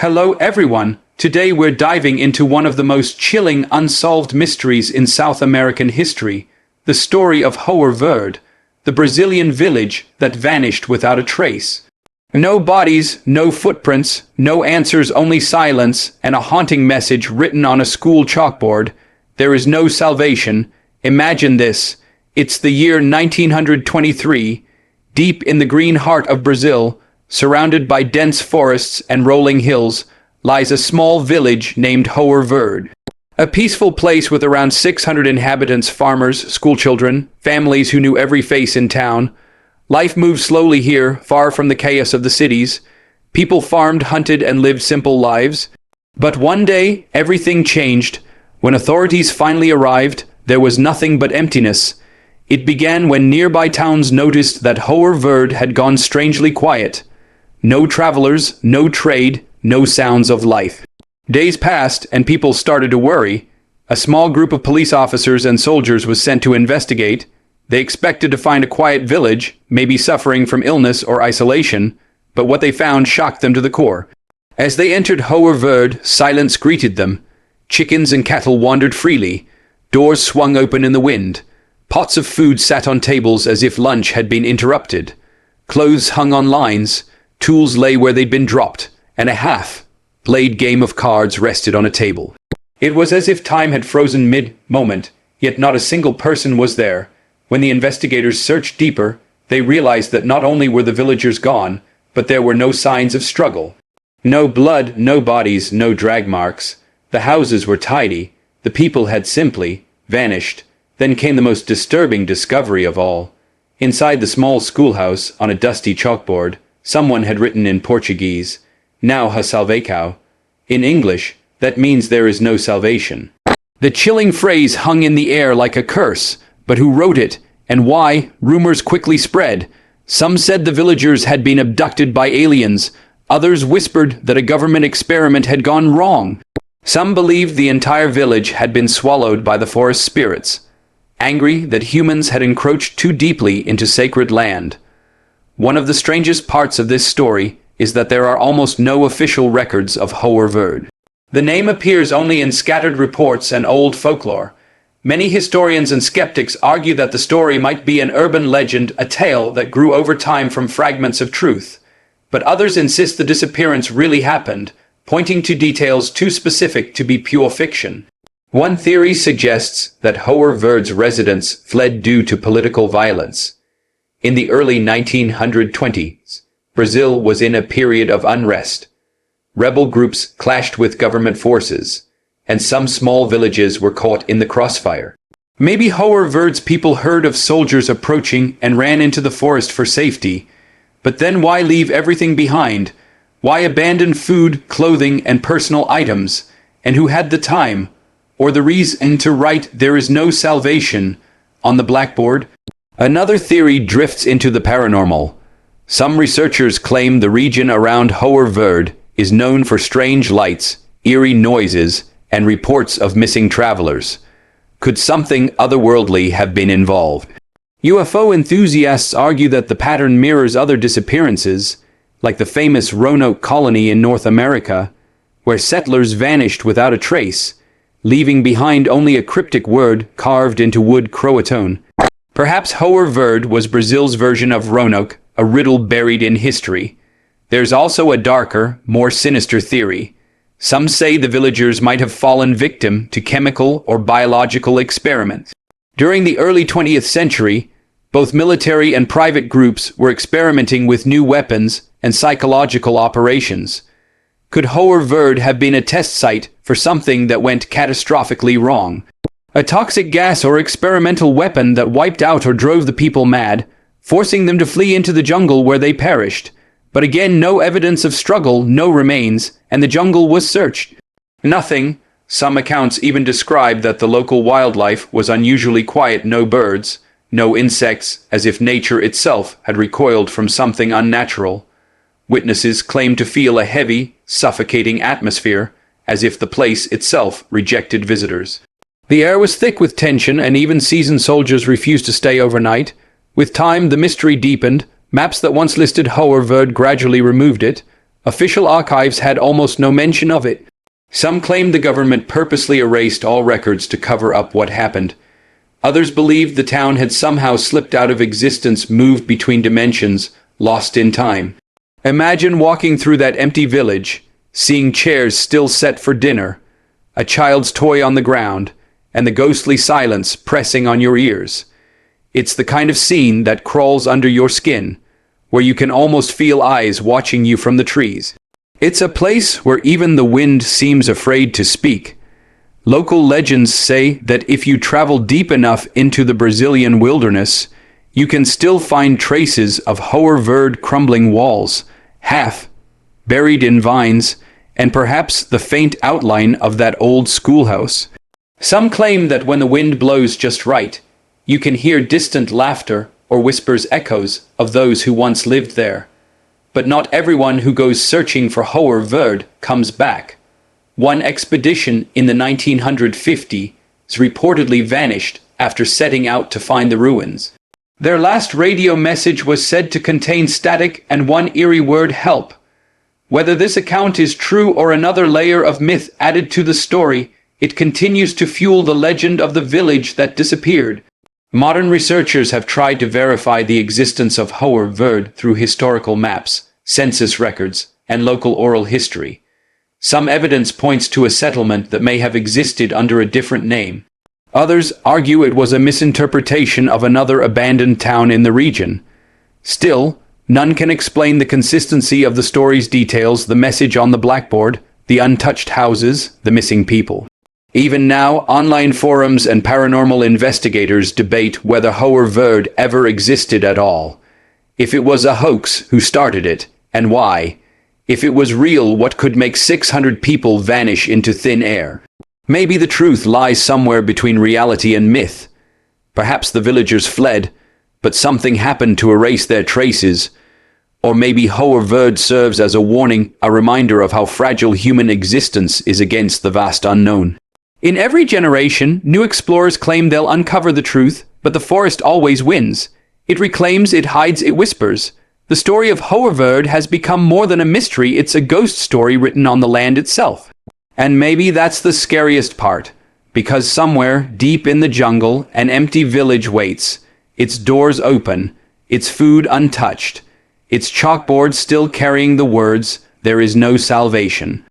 Hello everyone, today we're diving into one of the most chilling unsolved mysteries in South American history, the story of Hoer Verde, the Brazilian village that vanished without a trace. No bodies, no footprints, no answers, only silence and a haunting message written on a school chalkboard. There is no salvation. Imagine this. It's the year 1923, deep in the green heart of Brazil, surrounded by dense forests and rolling hills, lies a small village named Hoer Verde. A peaceful place with around 600 inhabitants, farmers, schoolchildren, families who knew every face in town. Life moved slowly here, far from the chaos of the cities. People farmed, hunted, and lived simple lives. But one day, everything changed. When authorities finally arrived, there was nothing but emptiness. It began when nearby towns noticed that Hoer Verde had gone strangely quiet. No travelers, no trade, no sounds of life. Days passed and people started to worry. A small group of police officers and soldiers was sent to investigate. They expected to find a quiet village, maybe suffering from illness or isolation, but what they found shocked them to the core. As they entered Hoer Verde, silence greeted them. Chickens and cattle wandered freely. Doors swung open in the wind. Pots of food sat on tables as if lunch had been interrupted. Clothes hung on lines. Tools lay where they'd been dropped, and a half-played game of cards rested on a table. It was as if time had frozen mid-moment, yet not a single person was there. When the investigators searched deeper, they realized that not only were the villagers gone, but there were no signs of struggle. No blood, no bodies, no drag marks. The houses were tidy. The people had simply vanished. Then came the most disturbing discovery of all. Inside the small schoolhouse, on a dusty chalkboard, someone had written in Portuguese, "Now ha salvação." In English, that means there is no salvation. The chilling phrase hung in the air like a curse, but who wrote it, and why? Rumors quickly spread. Some said the villagers had been abducted by aliens. Others whispered that a government experiment had gone wrong. Some believed the entire village had been swallowed by the forest spirits, angry that humans had encroached too deeply into sacred land. One of the strangest parts of this story is that there are almost no official records of Hoer Verde. The name appears only in scattered reports and old folklore. Many historians and skeptics argue that the story might be an urban legend, a tale that grew over time from fragments of truth. But others insist the disappearance really happened, pointing to details too specific to be pure fiction. One theory suggests that Hoer Verde's residents fled due to political violence. In the early 1920s, Brazil was in a period of unrest. Rebel groups clashed with government forces, and some small villages were caught in the crossfire. Maybe Hoer Verde's people heard of soldiers approaching and ran into the forest for safety. But then why leave everything behind? Why abandon food, clothing, and personal items? And who had the time or the reason to write "There is no salvation" on the blackboard? Another theory drifts into the paranormal. Some researchers claim the region around Hoer Verde is known for strange lights, eerie noises, and reports of missing travelers. Could something otherworldly have been involved? UFO enthusiasts argue that the pattern mirrors other disappearances, like the famous Roanoke colony in North America, where settlers vanished without a trace, leaving behind only a cryptic word carved into wood Croatoan. Perhaps Hoer Verde was Brazil's version of Roanoke, a riddle buried in history. There's also a darker, more sinister theory. Some say the villagers might have fallen victim to chemical or biological experiments. During the early 20th century, both military and private groups were experimenting with new weapons and psychological operations. Could Hoer Verde have been a test site for something that went catastrophically wrong? A toxic gas or experimental weapon that wiped out or drove the people mad, forcing them to flee into the jungle where they perished. But again, no evidence of struggle, no remains, and the jungle was searched. Nothing. Some accounts even describe that the local wildlife was unusually quiet, no birds, no insects, as if nature itself had recoiled from something unnatural. Witnesses claim to feel a heavy, suffocating atmosphere, as if the place itself rejected visitors. The air was thick with tension, and even seasoned soldiers refused to stay overnight. With time, the mystery deepened. Maps that once listed Hoer Verde gradually removed it. Official archives had almost no mention of it. Some claimed the government purposely erased all records to cover up what happened. Others believed the town had somehow slipped out of existence, moved between dimensions, lost in time. Imagine walking through that empty village, seeing chairs still set for dinner, a child's toy on the ground, and the ghostly silence pressing on your ears. It's the kind of scene that crawls under your skin, where you can almost feel eyes watching you from the trees. It's a place where even the wind seems afraid to speak. Local legends say that if you travel deep enough into the Brazilian wilderness, you can still find traces of Hoer Verde crumbling walls, half buried in vines, and perhaps the faint outline of that old schoolhouse. Some claim that when the wind blows just right, you can hear distant laughter or whispers echoes of those who once lived there. But not everyone who goes searching for Hoer Verde comes back. One expedition in the 1950s reportedly vanished after setting out to find the ruins. Their last radio message was said to contain static and one eerie word, help. Whether this account is true or another layer of myth added to the story, it continues to fuel the legend of the village that disappeared. Modern researchers have tried to verify the existence of Hoer Verde through historical maps, census records, and local oral history. Some evidence points to a settlement that may have existed under a different name. Others argue it was a misinterpretation of another abandoned town in the region. Still, none can explain the consistency of the story's details, the message on the blackboard, the untouched houses, the missing people. Even now, online forums and paranormal investigators debate whether Hoer Verde ever existed at all. If it was a hoax, who started it, and why? If it was real, what could make 600 people vanish into thin air? Maybe the truth lies somewhere between reality and myth. Perhaps the villagers fled, but something happened to erase their traces. Or maybe Hoer Verde serves as a warning, a reminder of how fragile human existence is against the vast unknown. In every generation, new explorers claim they'll uncover the truth, but the forest always wins. It reclaims, it hides, it whispers. The story of Hoer Verde has become more than a mystery, it's a ghost story written on the land itself. And maybe that's the scariest part, because somewhere, deep in the jungle, an empty village waits, its doors open, its food untouched, its chalkboard still carrying the words, "There is no salvation."